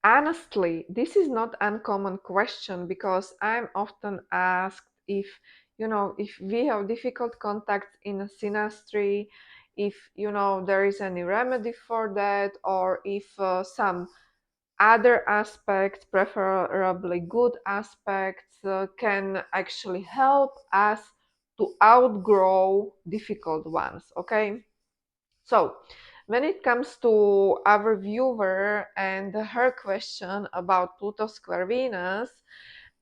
honestly, this is not uncommon question, because I'm often asked if, if we have difficult contacts in a synastry, if, there is any remedy for that, or if some other aspects, preferably good aspects, can actually help us to outgrow difficult ones. Okay, so when it comes to our viewer and her question about Pluto square Venus,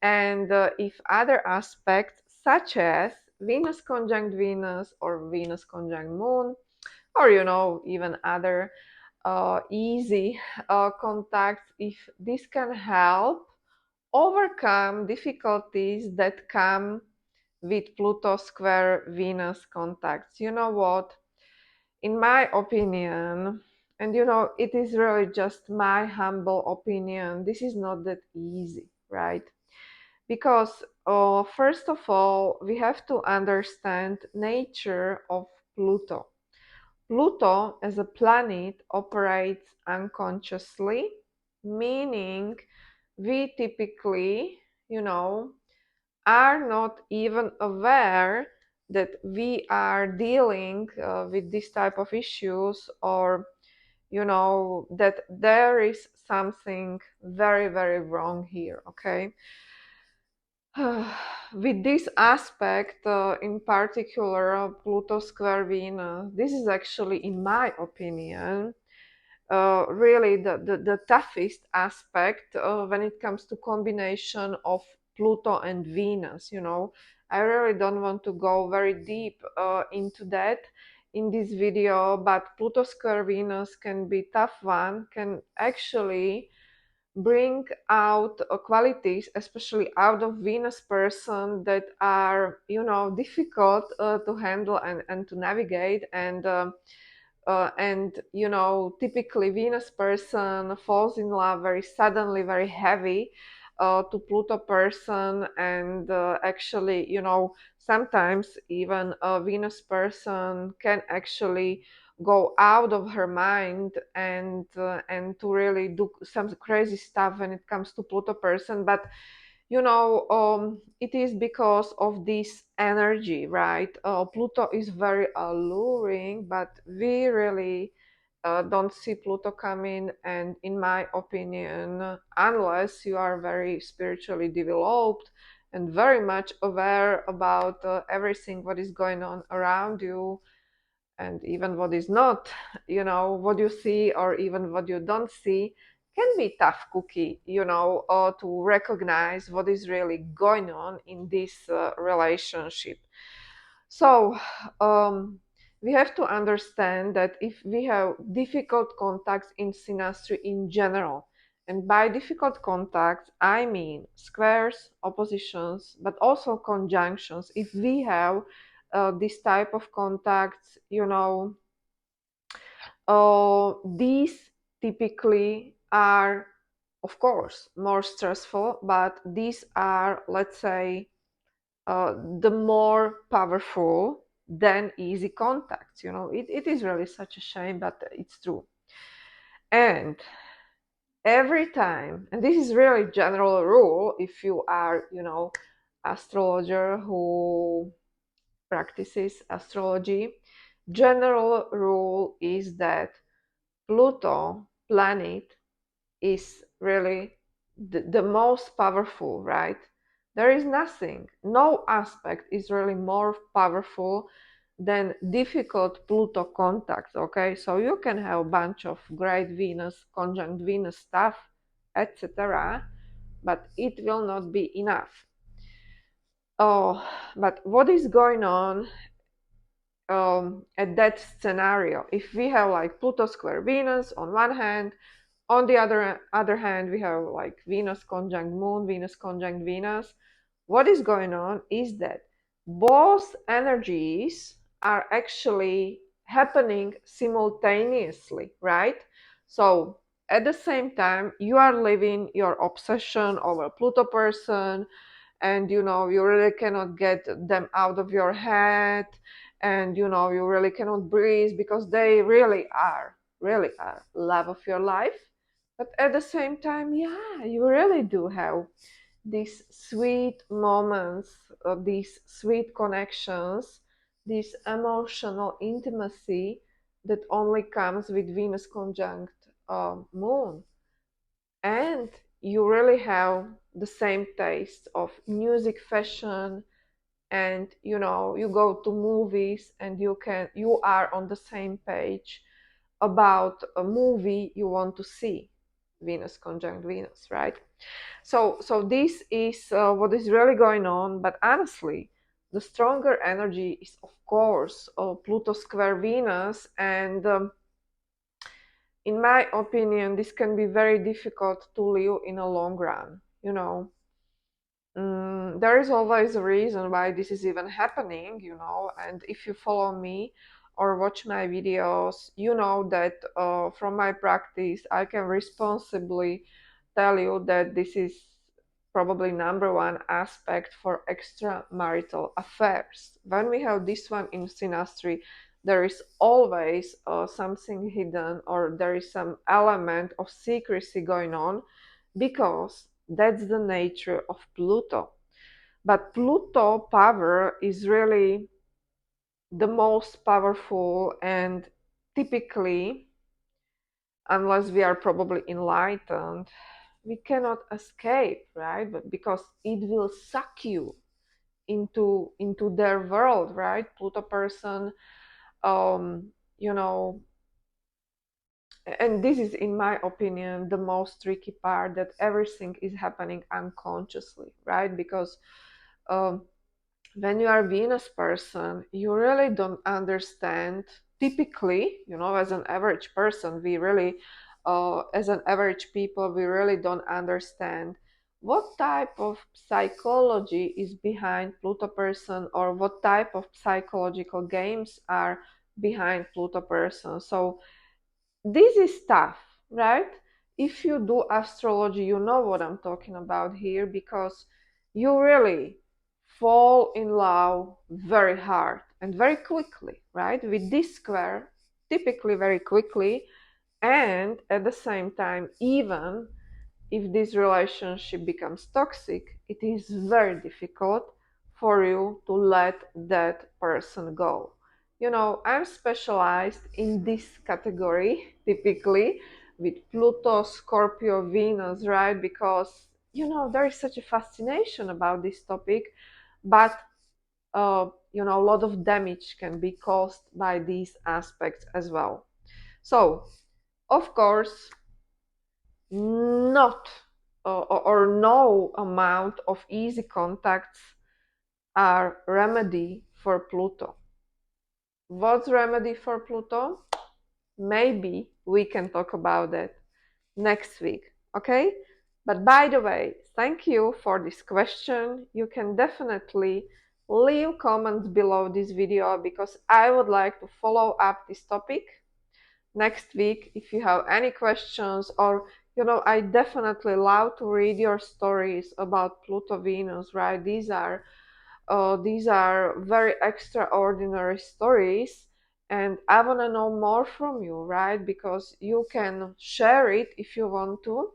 and if other aspects such as Venus conjunct Venus or Venus conjunct Moon, or even other easy contacts, if this can help overcome difficulties that come with Pluto square Venus contacts. You know what? In my opinion, and it is really just my humble opinion, this is not that easy, right? Because first of all, we have to understand nature of Pluto. Pluto as a planet operates unconsciously, meaning we typically, are not even aware that we are dealing with this type of issues, or that there is something very, very wrong here. Okay. With this aspect, in particular, Pluto square Venus, this is actually, in my opinion, really the toughest aspect when it comes to combination of Pluto and Venus. I really don't want to go very deep into that in this video, but Pluto square Venus can be tough one, can actually bring out qualities, especially out of Venus person, that are difficult to handle and to navigate. And typically Venus person falls in love very suddenly, very heavy to Pluto person, and actually, sometimes even a Venus person can actually go out of her mind and to really do some crazy stuff when it comes to Pluto person. But it is because of this energy, right? Pluto is very alluring, but we really don't see Pluto coming. And in my opinion, unless you are very spiritually developed and very much aware about everything what is going on around you, and even what is not, what you see or even what you don't see, can be tough cookie, to recognize what is really going on in this relationship. So we have to understand that if we have difficult contacts in synastry in general, and by difficult contacts I mean squares, oppositions, but also conjunctions. If we have this type of contacts, these typically are, of course, more stressful, but these are, let's say, the more powerful than easy contacts. It is really such a shame, but it's true. And every time, and this is really general rule, if you are, astrologer who practices astrology, general rule is that Pluto planet is really the most powerful, right? There is nothing, no aspect is really more powerful than difficult Pluto contacts. Okay, so you can have a bunch of great Venus conjunct Venus stuff, etc., but it will not be enough. Oh, but what is going on at that scenario? If we have like Pluto square Venus on one hand, on the other hand, we have like Venus conjunct Moon, Venus conjunct Venus. What is going on is that both energies are actually happening simultaneously, right? So at the same time, you are living your obsession over Pluto person, and you really cannot get them out of your head, and you really cannot breathe, because they really are love of your life. But at the same time, yeah, you really do have these sweet moments, these sweet connections, this emotional intimacy that only comes with Venus conjunct Moon. And you really have the same taste of music, fashion, and you go to movies and you are on the same page about a movie you want to see. Venus conjunct Venus, right? So this is what is really going on. But honestly, the stronger energy is, of course, Pluto square Venus. And in my opinion, this can be very difficult to live in a long run. There is always a reason why this is even happening, and if you follow me or watch my videos, you know that from my practice, I can responsibly tell you that this is probably number one aspect for extramarital affairs. When we have this one in synastry, there is always something hidden, or there is some element of secrecy going on, because that's the nature of Pluto. But Pluto power is really the most powerful, and typically, unless we are probably enlightened, we cannot escape, right? But because it will suck you into their world, right? Pluto person, um, you know, and this is, in my opinion, the most tricky part, that everything is happening unconsciously, right? Because um, when you are a Venus person, you really don't understand. Typically, as an average person, we really, as an average people, we really don't understand what type of psychology is behind Pluto person, or what type of psychological games are behind Pluto person. So this is tough, right? If you do astrology, you know what I'm talking about here, because you really fall in love very hard and very quickly, right? With this square, typically very quickly, and at the same time, even if this relationship becomes toxic, it is very difficult for you to let that person go. I'm specialized in this category typically with Pluto, Scorpio, Venus, right? Because, there is such a fascination about this topic, but, a lot of damage can be caused by these aspects as well. So, of course, not or no amount of easy contacts are remedy for Pluto. What's remedy for Pluto? Maybe we can talk about that next week, okay? But by the way, thank you for this question. You can definitely leave comments below this video, because I would like to follow up this topic next week. If you have any questions, or I definitely love to read your stories about Pluto Venus, right? These are very extraordinary stories, and I want to know more from you, right? Because you can share it if you want to,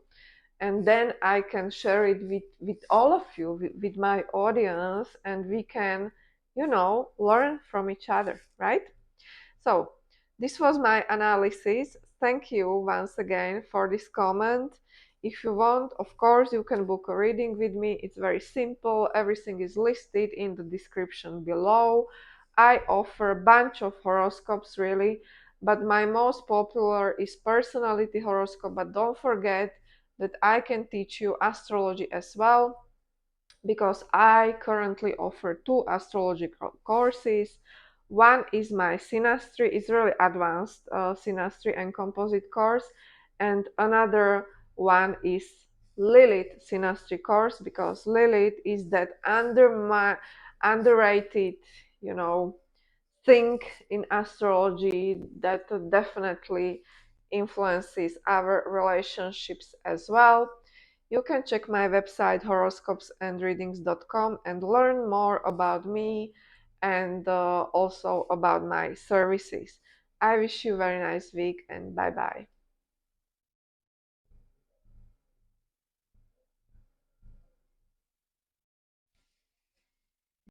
and then I can share it with all of you, with my audience, and we can learn from each other, right? So this was my analysis. Thank you once again for this comment. If you want, of course, you can book a reading with me. It's very simple. Everything is listed in the description below. I offer a bunch of horoscopes, really, but my most popular is personality horoscope. But don't forget that I can teach you astrology as well, because I currently offer two astrological courses. One is my Synastry, it's really advanced Synastry and composite course, and another one is Lilith Synastry course, because Lilith is that underrated, you know, thing in astrology that definitely influences our relationships as well. You can check my website horoscopesandreadings.com and learn more about me, and also about my services. I wish you a very nice week, and bye bye.